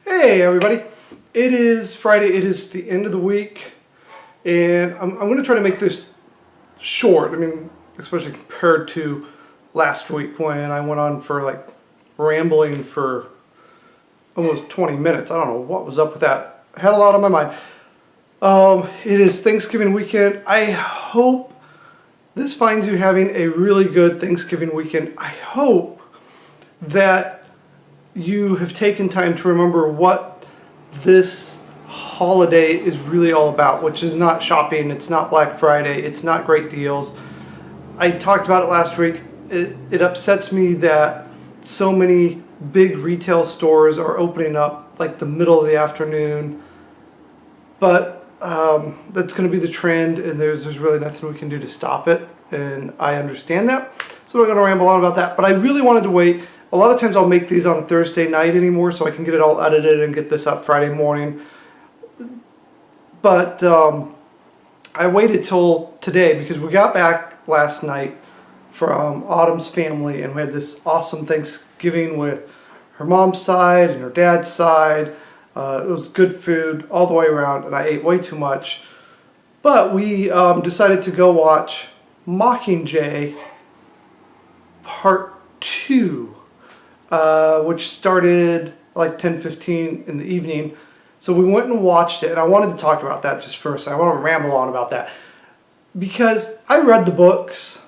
Hey everybody, it is Friday, it is the end of the week, and I'm going to try to make this short. I mean, especially compared to last week when I went on for like rambling for almost 20 minutes. I don't know what was up with that. I had a lot on my mind. It is Thanksgiving weekend. I hope this finds you having a really good Thanksgiving weekend. I hope that you have taken time to remember what this holiday is really all about, which is not shopping, it's not Black Friday, it's not great deals. I talked about it last week. It upsets me that so many big retail stores are opening up like the middle of the afternoon, but that's going to be the trend, and there's really nothing we can do to stop it, and I understand that, so we're going to ramble on about that. But I really wanted to wait. A lot of times I'll make these on a Thursday night anymore so I can get it all edited and get this up Friday morning. But I waited till today because we got back last night from Autumn's family, and we had this awesome Thanksgiving with her mom's side and her dad's side. It was good food all the way around, and I ate way too much. But we decided to go watch Mockingjay Part 2. Which started like 10:15 in the evening. So we went and watched it, and I wanted to talk about that just first. I want to ramble on about that because I read the books,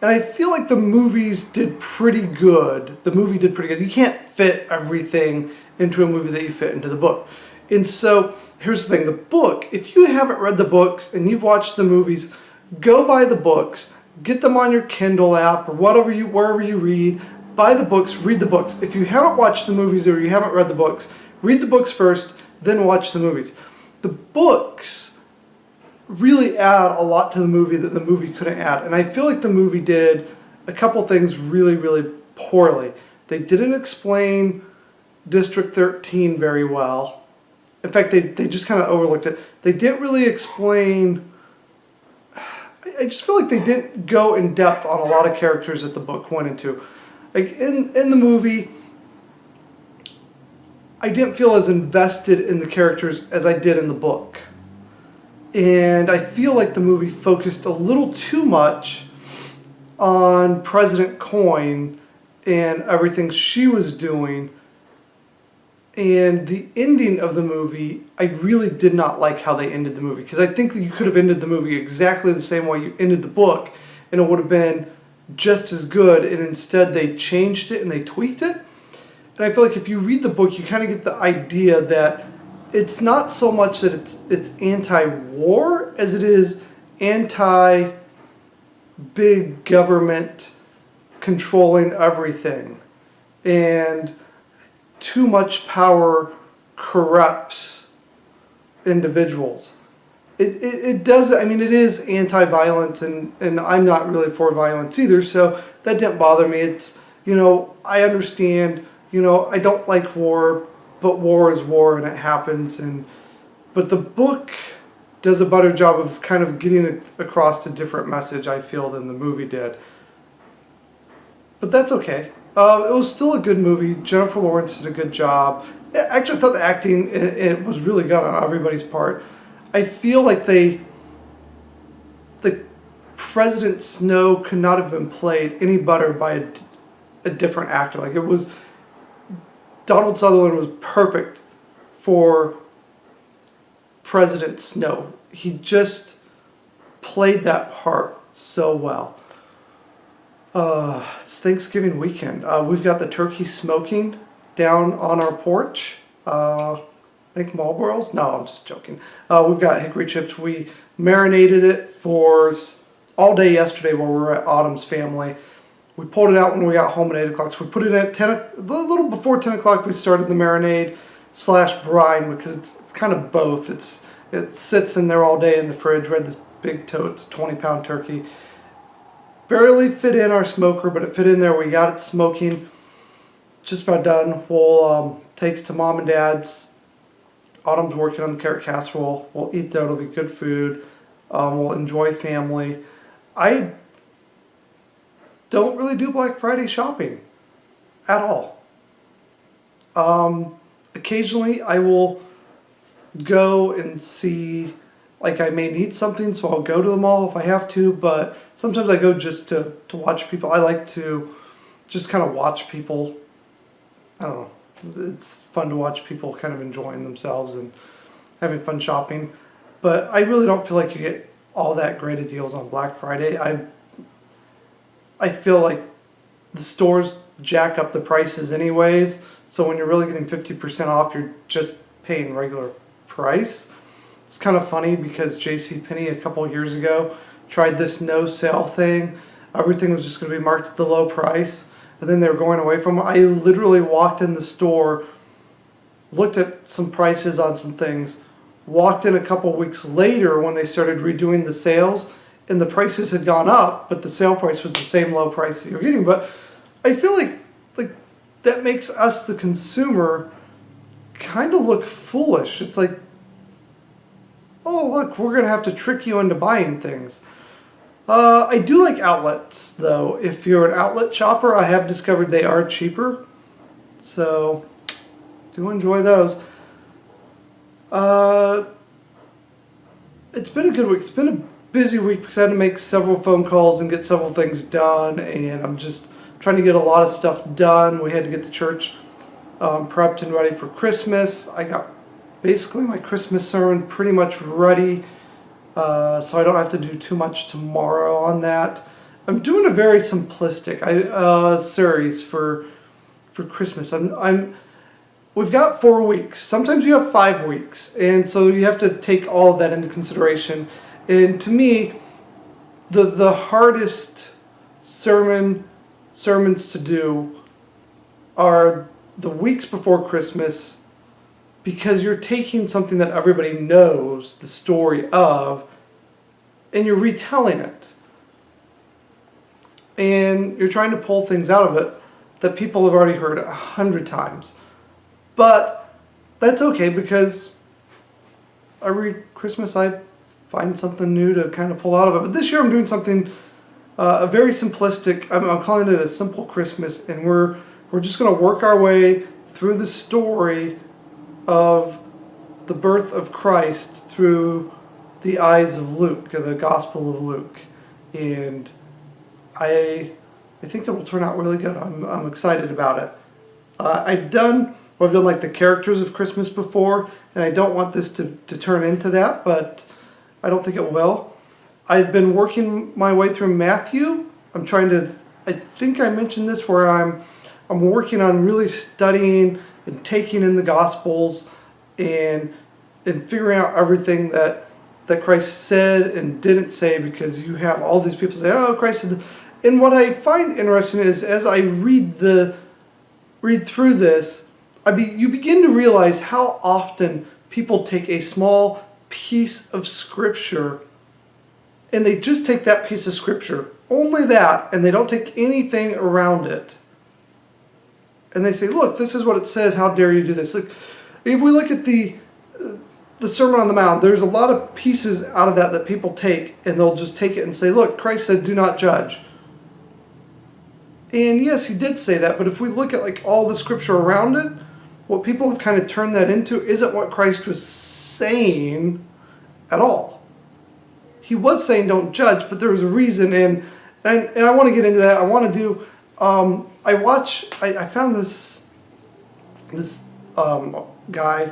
and I feel like the movies did pretty good. The movie did pretty good. You can't fit everything into a movie that you fit into the book. And so here's the thing. The book, if you haven't read the books and you've watched the movies, go buy the books, get them on your Kindle app or wherever you read. Buy the books, read the books. If you haven't watched the movies or you haven't read the books, read the books first, then watch the movies. The books really add a lot to the movie that the movie couldn't add. And I feel like the movie did a couple things really, really poorly. They didn't explain District 13 very well. In fact, they just kind of overlooked it. They didn't really explain... I just feel like they didn't go in depth on a lot of characters that the book went into. Like in the movie, I didn't feel as invested in the characters as I did in the book. And I feel like the movie focused a little too much on President Coin and everything she was doing. And the ending of the movie, I really did not like how they ended the movie. Because I think that you could have ended the movie exactly the same way you ended the book, and it would have been just as good, and instead they changed it and they tweaked it. And I feel like if you read the book, you kind of get the idea that it's not so much that it's anti-war as it is anti-big government controlling everything, and too much power corrupts individuals. It does, I mean, it is anti-violence, and I'm not really for violence either, so that didn't bother me. It's, I understand, I don't like war, but war is war and it happens, but the book does a better job of kind of getting across a different message, I feel, than the movie did. But that's okay. It was still a good movie. Jennifer Lawrence did a good job. Actually, I thought the acting it was really good on everybody's part. I feel like the President Snow could not have been played any better by a different actor. Like, it was, Donald Sutherland was perfect for President Snow. He just played that part so well. It's Thanksgiving weekend. We've got the turkey smoking down on our porch. I think Marlboros? No, I'm just joking. We've got hickory chips. We marinated it for all day yesterday while we were at Autumn's family. We pulled it out when we got home at 8 o'clock. So we put it at a little before 10 o'clock. We started the marinade / brine because it's kind of both. It sits in there all day in the fridge. We had this big tote, 20-pound turkey. Barely fit in our smoker, but it fit in there. We got it smoking. Just about done. We'll take it to Mom and Dad's. Autumn's working on the carrot casserole. We'll eat there. It'll be good food. We'll enjoy family. I don't really do Black Friday shopping at all. occasionally I will go and see, like I may need something, so I'll go to the mall if I have to, but sometimes I go just to watch people. I like to just kind of watch people. I don't know. It's fun to watch people kind of enjoying themselves and having fun shopping. But I really don't feel like you get all that great of deals on Black Friday. I feel like the stores jack up the prices anyways, so when you're really getting 50% off, you're just paying regular price. It's kind of funny because JCPenney a couple years ago tried this no sale thing. Everything was just going to be marked at the low price, and then they were going away from it. I literally walked in the store, looked at some prices on some things, walked in a couple weeks later when they started redoing the sales, and the prices had gone up, but the sale price was the same low price that you're getting. But I feel like that makes us, the consumer, kind of look foolish. It's like, oh look, we're gonna have to trick you into buying things. I do like outlets though. If you're an outlet shopper, I have discovered they are cheaper, so do enjoy those. It's been a good week. It's been a busy week because I had to make several phone calls and get several things done, and I'm just trying to get a lot of stuff done. We had to get the church prepped and ready for Christmas. I got basically my Christmas sermon pretty much ready, so I don't have to do too much tomorrow on that. I'm doing a very simplistic series for Christmas. We've got 4 weeks. Sometimes you have 5 weeks, and so you have to take all of that into consideration. And to me, the hardest sermons to do are the weeks before Christmas, because you're taking something that everybody knows the story of and you're retelling it. And you're trying to pull things out of it that people have already heard 100 times. But that's okay, because every Christmas I find something new to kind of pull out of it. But this year I'm doing something a very simplistic. I'm calling it a simple Christmas, and we're just going to work our way through the story of the birth of Christ through the eyes of Luke, the Gospel of Luke. And I think it will turn out really good. I'm excited about it. I've done like the characters of Christmas before, and I don't want this to turn into that, but I don't think it will. I've been working my way through Matthew. I think I mentioned this, where I'm working on really studying and taking in the Gospels and figuring out everything that Christ said and didn't say, because you have all these people say, oh, Christ said. And what I find interesting is, as I read through this, you begin to realize how often people take a small piece of Scripture and they just take that piece of Scripture, only that, and they don't take anything around it. And they say, look, this is what it says, how dare you do this? Like, if we look at the Sermon on the Mount, there's a lot of pieces out of that people take, and they'll just take it and say, look, Christ said, do not judge. And yes, he did say that, but if we look at like all the Scripture around it, what people have kind of turned that into isn't what Christ was saying at all. He was saying don't judge, but there was a reason, and I want to get into that. I want to do, I found this guy,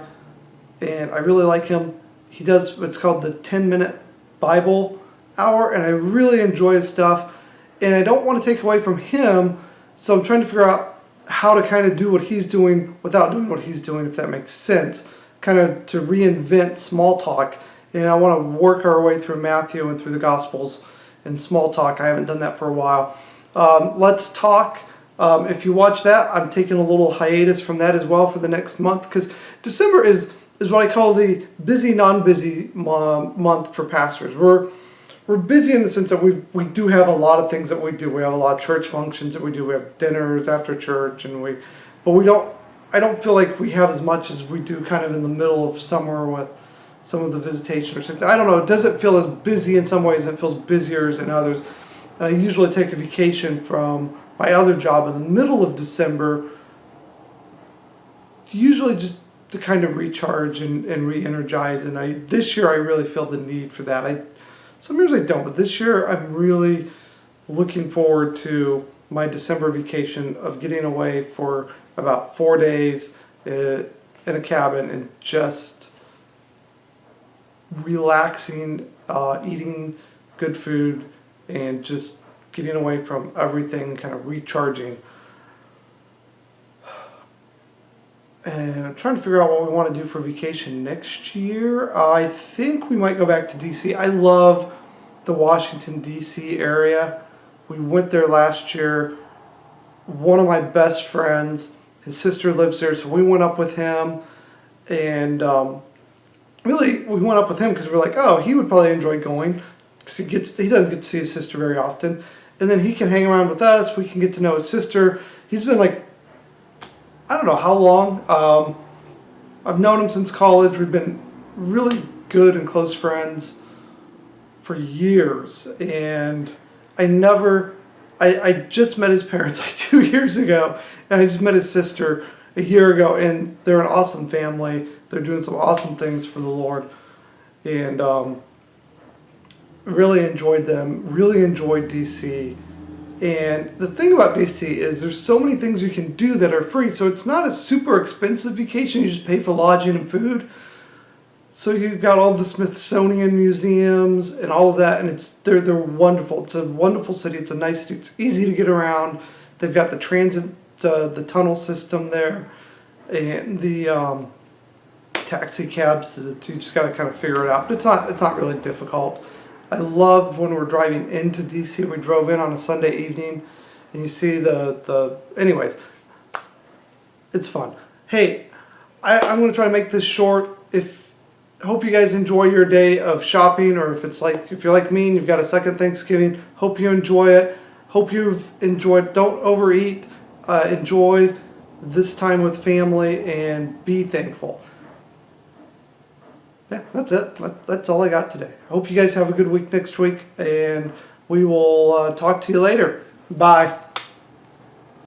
and I really like him. He does what's called the 10-minute Bible hour, and I really enjoy his stuff, and I don't want to take away from him, so I'm trying to figure out how to kind of do what he's doing without doing what he's doing, if that makes sense, kind of to reinvent small talk. And I want to work our way through Matthew and through the Gospels in small talk. I haven't done that for a while. Let's Talk. If you watch that, I'm taking a little hiatus from that as well for the next month, because December is what I call the busy, non-busy month for pastors. We're busy in the sense that we do have a lot of things that we do. We have a lot of church functions that we do. We have dinners after church, I don't feel like we have as much as we do kind of in the middle of summer with some of the visitation or something. I don't know. It doesn't feel as busy in some ways. It feels busier in others. And I usually take a vacation from my other job in the middle of December, usually just to kind of recharge and re-energize. And this year I really feel the need for that. Some years I don't, but this year I'm really looking forward to my December vacation of getting away for about 4 days in a cabin and just relaxing, eating good food, and just getting away from everything, kind of recharging. And I'm trying to figure out what we want to do for vacation next year. I think we might go back to DC. I love the Washington, DC area. We went there last year. One of my best friends, his sister lives there, so we went up with him. And really, we went up with him because we were like, oh, he would probably enjoy going, because he doesn't get to see his sister very often. And then he can hang around with us. We can get to know his sister. He's been like, I don't know how long. I've known him since college. We've been really good and close friends for years. And I just met his parents like 2 years ago. And I just met his sister a year ago. And they're an awesome family. They're doing some awesome things for the Lord. And really enjoyed them. Really enjoyed DC. And the thing about DC is there's so many things you can do that are free. So it's not a super expensive vacation. You just pay for lodging and food. So you've got all the Smithsonian museums and all of that, and they're wonderful. It's a wonderful city. It's a nice city. It's easy to get around. They've got the transit, the tunnel system there, and the taxi cabs. You just got to kind of figure it out. But it's not really difficult. I loved when we were driving into DC. We drove in on a Sunday evening, and you see anyways, it's fun. Hey, I'm going to try to make this short. Hope you guys enjoy your day of shopping, or if you're like me and you've got a second Thanksgiving, hope you enjoy it. Hope you've enjoyed. Don't overeat. Enjoy this time with family and be thankful. Yeah, that's it. That's all I got today. Hope you guys have a good week next week, and we will talk to you later. Bye.